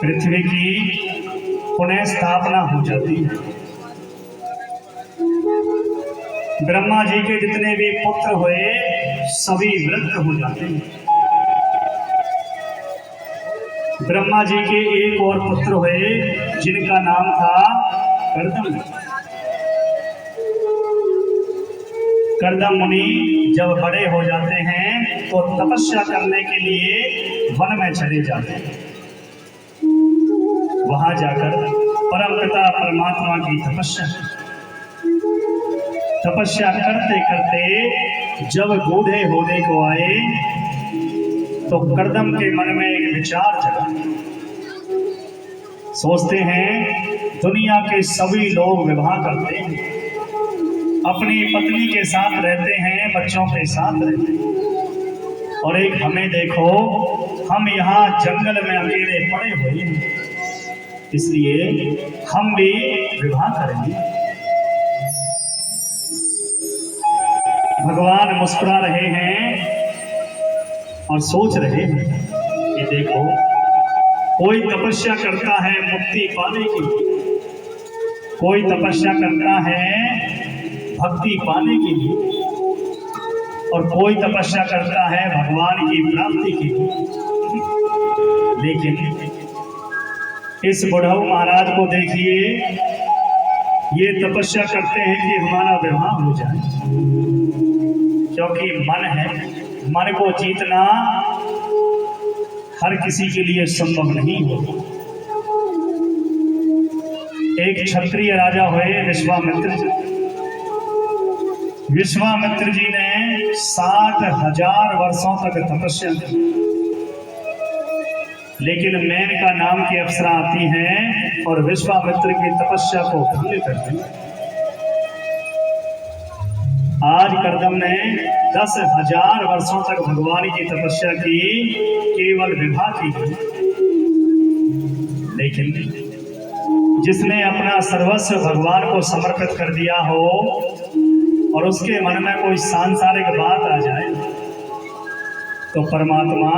पृथ्वी की पुनः स्थापना हो जाती है। ब्रह्मा जी के जितने भी पुत्र हुए सभी वृद्ध हो जाते हैं। ब्रह्मा जी के एक और पुत्र हुए जिनका नाम था कर्दम। कर्दम मुनि जब बड़े हो जाते हैं तो तपस्या करने के लिए वन में चले जाते हैं। वहां जाकर परमपिता परमात्मा की तपस्या करते करते जब बूढ़े होने को आए तो कर्दम के मन में एक विचार जगा। सोचते हैं दुनिया के सभी लोग विवाह करते हैं, अपनी पत्नी के साथ रहते हैं, बच्चों के साथ रहते हैं, और एक हमें देखो, हम यहाँ जंगल में अकेले पड़े हुए हैं, इसलिए हम भी विवाह करेंगे। भगवान मुस्कुरा रहे हैं और सोच रहे हैं कि देखो, कोई तपस्या करता है मुक्ति पाने की, कोई तपस्या करता है भक्ति पाने के लिए, और कोई तपस्या करता है भगवान की प्राप्ति के लिए। लेकिन इस बुढ़ऊ महाराज को देखिए, ये तपस्या करते हैं कि हमारा विवाह हो जाए, क्योंकि मन है, मन को जीतना हर किसी के लिए संभव नहीं हो। एक क्षत्रिय राजा हुए विश्वामित्र जी। विश्वामित्र जी ने 60,000 वर्षों तक तपस्या की, लेकिन मेनका नाम की अप्सरा आती है और विश्वामित्र की तपस्या को भंग करती है। आज कर्दम ने 10,000 वर्षों तक भगवान की तपस्या की, केवल विवाह की, लेकिन जिसने अपना सर्वस्व भगवान को समर्पित कर दिया हो और उसके मन में कोई सांसारिक बात आ जाए तो परमात्मा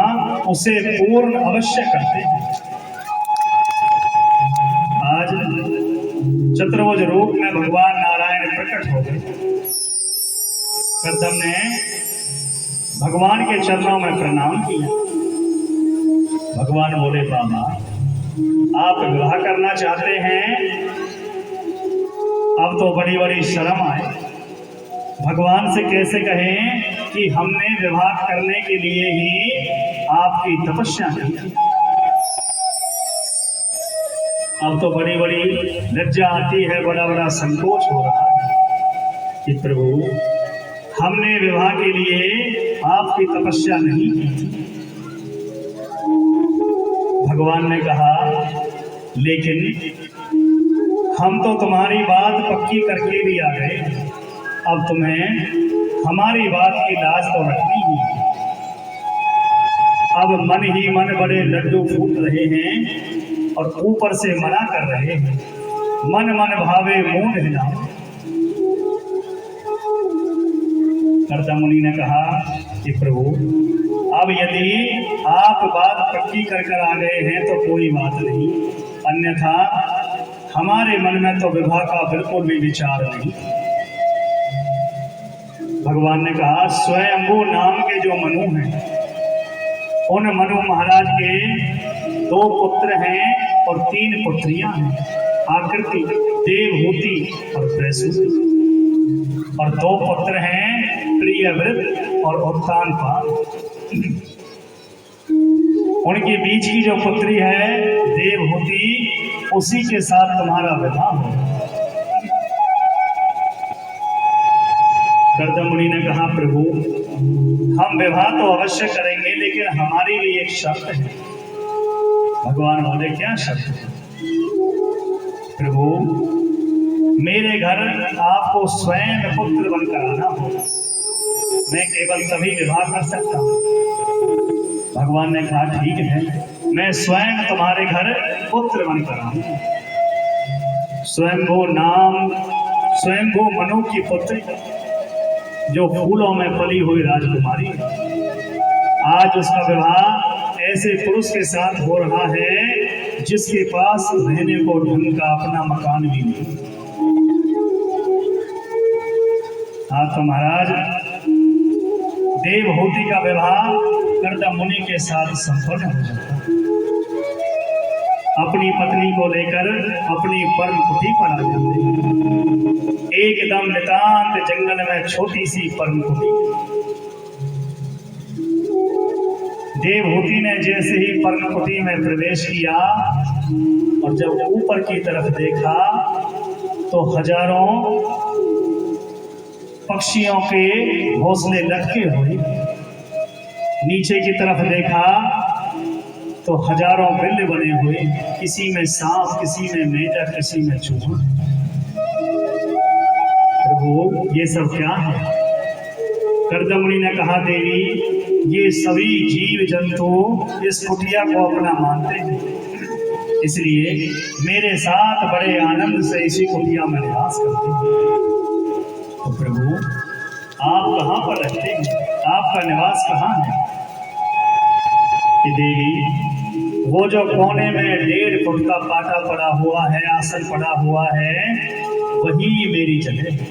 उसे पूर्ण अवश्य करते हैं। आज चतुर्भुज रूप में भगवान नारायण प्रकट हो गए। कर्दम ने भगवान के चरणों में प्रणाम किया। भगवान बोले, बाबा आप विवाह करना चाहते हैं, अब तो बड़ी बड़ी शर्म आए, भगवान से कैसे कहें कि हमने विवाह करने के लिए ही आपकी तपस्या की। अब तो बड़ी बड़ी लज्जा आती है, बड़ा बड़ा संकोच हो रहा है कि प्रभु हमने विवाह के लिए आपकी तपस्या नहीं की। भगवान ने कहा, लेकिन हम तो तुम्हारी बात पक्की करके भी आ गए, अब तुम्हें हमारी बात की लाज तो रखनी ही। अब मन ही मन बड़े लड्डू फूट रहे हैं और ऊपर से मना कर रहे हैं, मन मन भावे मूंढ हिलाओ। कर्दम मुनि ने कहा कि प्रभु अब यदि आप बात पक्की कर आ गए हैं तो कोई बात नहीं, अन्यथा हमारे मन में तो विवाह का बिल्कुल भी विचार नहीं। भगवान ने कहा, स्वयंभू नाम के जो मनु हैं, उन मनु महाराज के 2 पुत्र हैं और 3 पुत्रियां हैं, आकृति, देवहूति और प्रसूति, और 2 पुत्र हैं प्रियव्रत और उत्तानपाद। उनके बीच की जो पुत्री है देवहूति, उसी के साथ तुम्हारा विवाह हो। कर्दम मुनि ने कहा, प्रभु हम विवाह तो अवश्य करेंगे, लेकिन हमारी भी एक शर्त है। भगवान बोले, क्या शर्त है? प्रभु मेरे घर आपको स्वयं पुत्र बनकर आना होगा, मैं केवल तभी विवाह कर सकता हूँ। भगवान ने कहा, ठीक है, मैं स्वयं तुम्हारे घर पुत्र बनकर आऊंगा। स्वयंभू नाम, स्वयंभू मनु की पुत्री, जो फूलों में पली हुई राजकुमारी, आज उसका विवाह ऐसे पुरुष के साथ हो रहा है जिसके पास रहने को ढंग का अपना मकान भी नहीं। हाँ तो महाराज देवहूति का विवाह कर्दम मुनि के साथ संपन्न हो जाता। अपनी पत्नी को लेकर अपनी परम कुटी पर आ जाते। एकदम नितांत जंगल में छोटी सी परम कुटी। देवहूति ने जैसे ही परम कुटी में प्रवेश किया और जब ऊपर की तरफ देखा तो हजारों पक्षियों के घोंसले लटके हुए। नीचे की तरफ देखा तो हजारों बिल्ले बने हुए, किसी में सांप, किसी में मेंढक, किसी में चूहा। प्रभु ये सब क्या है? कर्दम मुनि ने कहा देवी ये सभी जीव जंतु इस कुटिया को अपना मानते हैं, इसलिए मेरे साथ बड़े आनंद से इसी कुटिया में निवास करते हैं। तो प्रभु आप कहाँ पर रहते हैं? आपका निवास कहाँ है? कि देवी वो जो कोने में 1.5 फुट का पाटा पड़ा हुआ है, आसन पड़ा हुआ है, वही मेरी जगह है।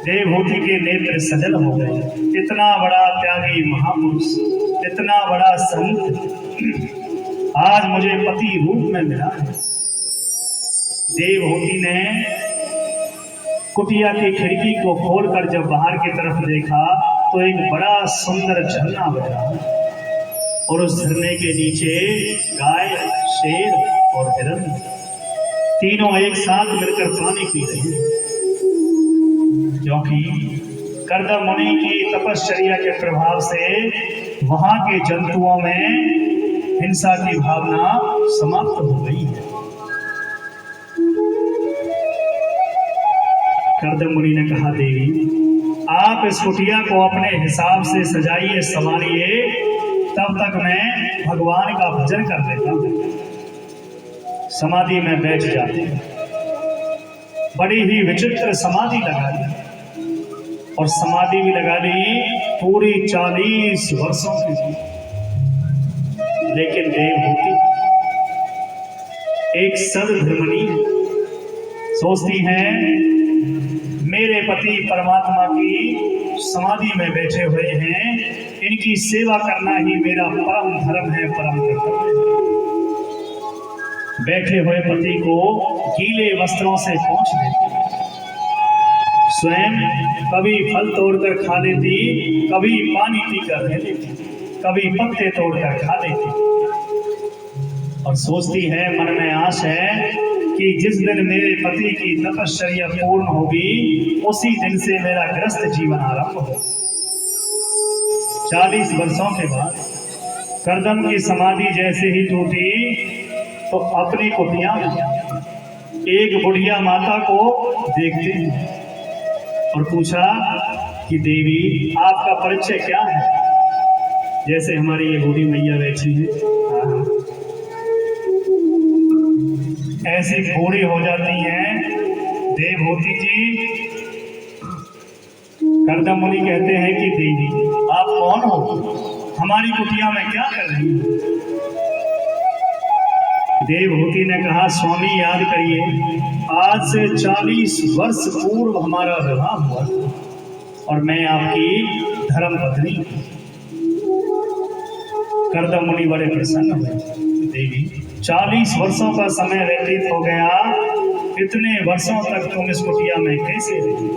देवहूति के नेत्र सजल हो गए। इतना बड़ा त्यागी महापुरुष, इतना बड़ा संत आज मुझे पति रूप में मिला है। देवहूति ने कुटिया की खिड़की को खोलकर जब बाहर की तरफ देखा तो एक बड़ा सुंदर झरना बहा और उस झरने के नीचे गाय, शेर और हिरण तीनों एक साथ मिलकर पानी पी रहे हैं। क्योंकि कर्दम मुनि की तपश्चर्या के प्रभाव से वहां के जंतुओं में हिंसा की भावना समाप्त हो गई है। कर्दम मुनि ने कहा देवी आप इस कुटिया को अपने हिसाब से सजाइए, संवारिए, तब तक मैं भगवान का भजन कर लेता हूं। समाधि में बैठ जाते हैं। बड़ी ही विचित्र समाधि लगा ली और समाधि भी लगा ली पूरी 40 वर्षों की। लेकिन देवहूति एक सद्धर्मणी सोचती हैं मेरे पति परमात्मा की समाधि में बैठे हुए हैं, इनकी सेवा करना ही मेरा परम धर्म है, परम कर्तव्य है। बैठे हुए पति को गीले वस्त्रों से पोंछ देती, स्वयं कभी फल तोड़कर खा लेती, कभी पानी पीकर रह लेती, कभी पत्ते तोड़कर खा लेती और सोचती है, मन में आश है कि जिस दिन मेरे पति की तपश्चर्या पूर्ण होगी उसी दिन से मेरा गृहस्थ जीवन आरंभ होगा। 40 वर्षों के बाद कर्दम की समाधि जैसे ही टूटी तो अपनी कुटिया में एक बुढ़िया माता को देखते हैं और पूछा कि देवी आपका परिचय क्या है? जैसे हमारी ये बूढ़ी मैया बैठी है ऐसी बूढ़ी हो जाती हैं देवहूति जी। कर्दम मुनि कहते हैं कि देवी आप कौन हो? हमारी कुटिया में क्या कर रही हो? देवहूति ने कहा स्वामी याद करिए, आज से 40 वर्ष पूर्व हमारा विवाह हुआ और मैं आपकी धर्म पत्नी। कर्दम मुनि बड़े प्रसन्न हुए। देवी 40 वर्षों का समय व्यतीत हो गया, इतने वर्षों तक तुम इस कुटिया में कैसे रही?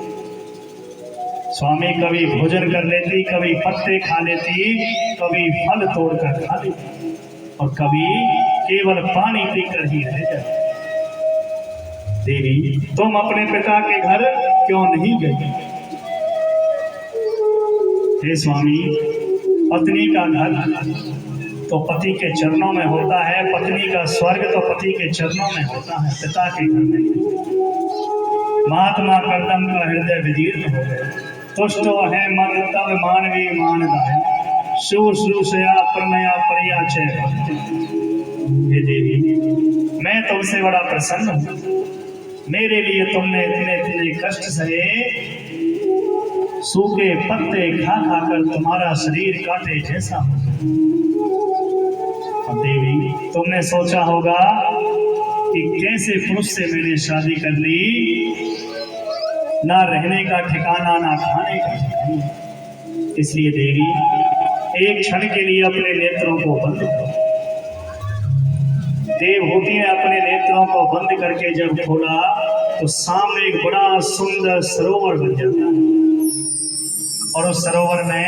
स्वामी कभी भोजन कर लेती, कभी पत्ते खा लेती, कभी फल तोड़कर खा लेती और कभी केवल पानी पीकर ही रह जाती। देवी तुम अपने पिता के घर क्यों नहीं गई? हे स्वामी पत्नी का घर तो पति के चरणों में होता है, पत्नी का स्वर्ग तो पति के चरणों में होता है, पिता के घर में। महात्मा कर्दम का हृदय विदीर्ण हो गया। तुष्टो है मन तब मानवी मानदाय, शुश्रूषया प्रमया परिया चय। हे देवी मैं तुमसे बड़ा प्रसन्न हूँ। मेरे लिए तुमने इतने इतने कष्ट सहे, सूखे पत्ते खा खाकर तुम्हारा शरीर कांटे जैसा हो। देवी तुमने सोचा होगा कि कैसे पुरुष से मैंने शादी कर ली, ना रहने का ठिकाना ना खाने का ठिकाना। इसलिए देवी एक क्षण के लिए अपने नेत्रों को बंद करो। देवहूति ने अपने नेत्रों को बंद करके जब खोला तो सामने एक बड़ा सुंदर सरोवर बन जाता है और उस सरोवर में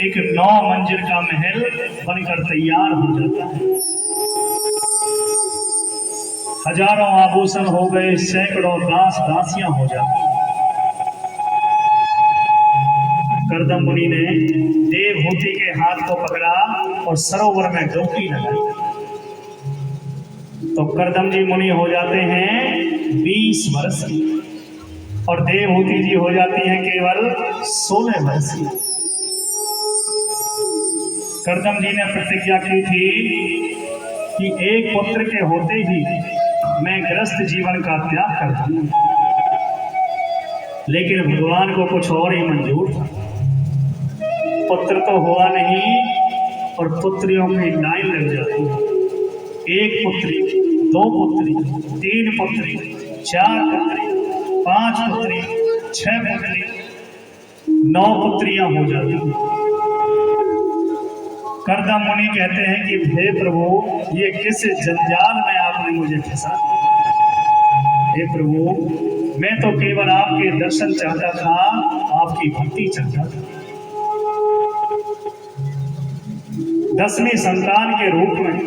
एक 9 मंजिल का महल बनकर तैयार हो जाता है। हजारों आभूषण हो गए, सैकड़ों दास दासियां हो जाती। कर्दम मुनि ने देवहूति के हाथ को पकड़ा और सरोवर में डुबकी लगाई तो कर्दम जी मुनि हो जाते हैं 20 वर्ष की और देवहूति जी हो जाती हैं केवल 16 वर्ष की। कर्दम जी ने प्रतिज्ञा की थी कि एक पुत्र के होते ही मैं गृहस्थ जीवन का त्याग कर दूंगा, लेकिन भगवान को कुछ और ही मंजूर था। पुत्र तो हुआ नहीं और पुत्रियों की लाइन लग जाती है। 1 पुत्री, 2 पुत्री, 3 पुत्री, 4 पुत्री, 5 पुत्री, 6 पुत्री, 9 पुत्रियां हो जाती हैं। कर्दम मुनि कहते हैं कि हे प्रभु, ये किस जंजाल में आपने मुझे फंसा दिया। हे प्रभु, मैं तो केवल आपके दर्शन चाहता था, आपकी भक्ति चाहता था। 10वीं संतान के रूप में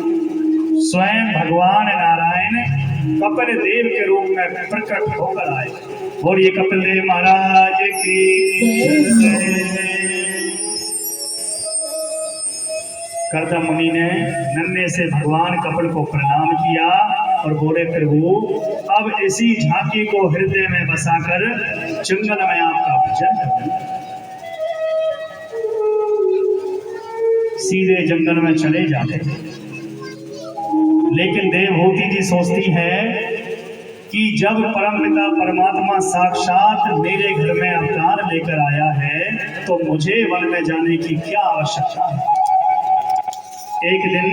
स्वयं भगवान नारायण कपिल देव के रूप में प्रकट होकर आए और ये कपिल देव महाराज की कर्दम मुनि ने नन्हे से भगवान कपिल को प्रणाम किया और बोले प्रभु, अब इसी झांकी को हृदय में बसाकर जंगल में आपका भजन करूं। सीधे जंगल में चले जाते। लेकिन देवहूति जी सोचती है कि जब परमपिता परमात्मा साक्षात मेरे घर में अवतार लेकर आया है तो मुझे वन में जाने की क्या आवश्यकता है। एक दिन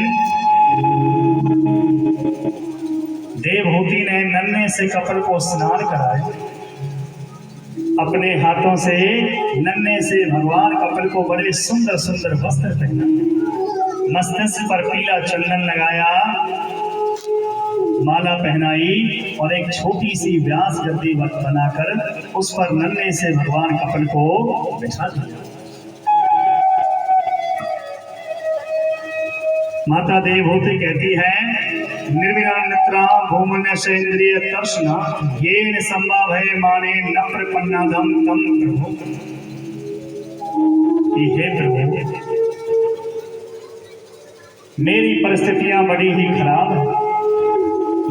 देवहूति ने नन्हे से कपिल को स्नान कराया। अपने हाथों से नन्हे से भगवान कपिल को बड़े सुंदर सुंदर वस्त्र पहना, मस्तिष्क पर पीला चंदन लगाया, माला पहनाई और एक छोटी सी व्यास गद्दी बनाकर उस पर नन्हे से भगवान कपिल को बिठा दिया। माता देवहूति कहती है निर्विरान्नत्रा भूमन्य सेन्द्रिय तर्षण येन संभव है माने न प्रपन्नादम तम प्रभु। हे प्रभु, मेरी परिस्थितियां बड़ी ही खराब है।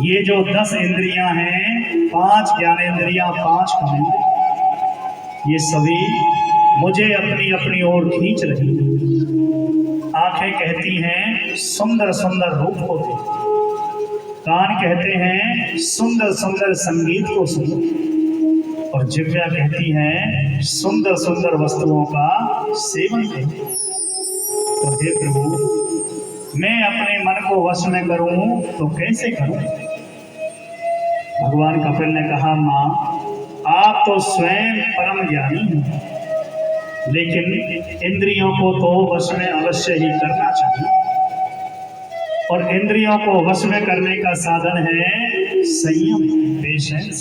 ये जो 10 इंद्रियां हैं, 5 ज्ञानेंद्रियां, 5 कर्मेंद्रियां, ये सभी मुझे अपनी अपनी ओर खींच रही हैं। आंखें कहती हैं सुंदर सुंदर रूप को देखो, कान कहते हैं सुंदर सुंदर संगीत को सुनो और जिह्वा कहती है सुंदर सुंदर वस्तुओं का सेवन करो। तो हे प्रभु, मैं अपने मन को वश में करूं तो कैसे करूं। भगवान कपिल ने कहा, मां, आप तो स्वयं परम ज्ञानी हैं, लेकिन इंद्रियों को तो वश में अवश्य ही करना चाहिए और इंद्रियों को वश में करने का साधन है संयम, पेशेंस।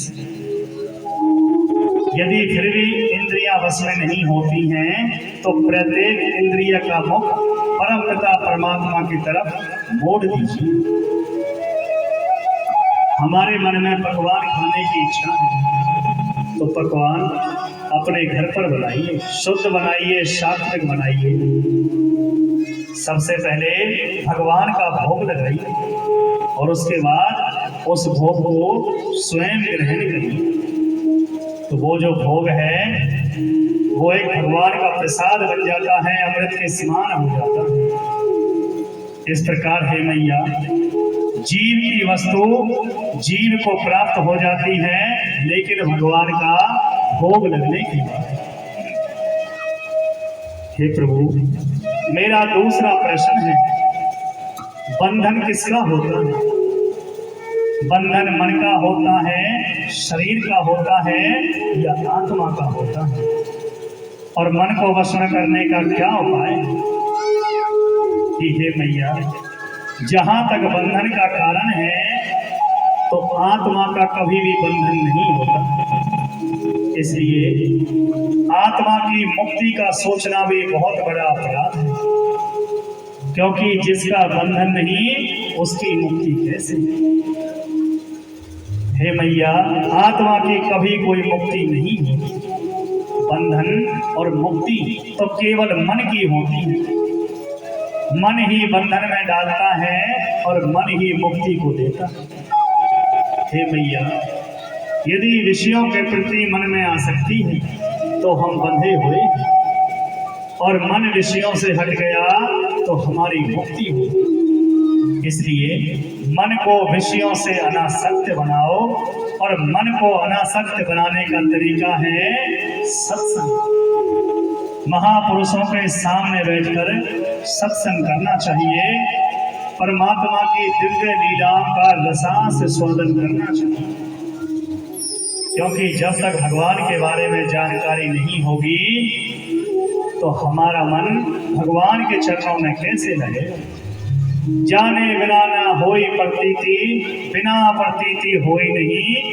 यदि फिर भी इंद्रियां वश में नहीं होती हैं तो प्रत्येक इंद्रिय का मुख परमपिता परमात्मा की तरफ मोड़ दीजिए। हमारे मन में पकवान खाने की इच्छा है तो पकवान अपने घर पर बनाइए, शुद्ध बनाइए, सात्विक बनाइए। सबसे पहले भगवान का भोग लगाइए और उसके बाद उस भोग को स्वयं ग्रहण करिए। तो वो जो भोग है वो एक भगवान का प्रसाद बन जाता है, अमृत के समान हो जाता है। इस प्रकार है मैया, जीव की वस्तु जीव को प्राप्त हो जाती है, लेकिन भगवान का भोग लगने के बाद। हे प्रभु, मेरा दूसरा प्रश्न है बंधन किसका होता है? बंधन मन का होता है, शरीर का होता है या आत्मा का होता है? और मन को वश में करने का क्या उपाय है? कि हे मैया, जहां तक बंधन का कारण है तो आत्मा का कभी भी बंधन नहीं होता। इसलिए आत्मा की मुक्ति का सोचना भी बहुत बड़ा अपराध है, क्योंकि जिसका बंधन नहीं उसकी मुक्ति कैसे? हे मैया, आत्मा की कभी कोई मुक्ति नहीं होती। बंधन और मुक्ति तो केवल मन की होती है। मन ही बंधन में डालता है और मन ही मुक्ति को देता है। हे मैया, यदि विषयों के प्रति मन में आसक्ति है तो हम बंधे हुए हैं, और मन विषयों से हट गया तो हमारी मुक्ति हुई। इसलिए मन को विषयों से अनासक्त बनाओ, और मन को अनासक्त बनाने का तरीका है सत्संग। महापुरुषों के सामने बैठकर सत्संग करना चाहिए, परमात्मा की दिव्य लीलाओं का रसास स्वादन करना चाहिए। क्योंकि जब तक भगवान के बारे में जानकारी नहीं होगी तो हमारा मन भगवान के चरणों में कैसे लगे? जाने बिना ना होई प्रतीति, बिना प्रतीति होई नहीं।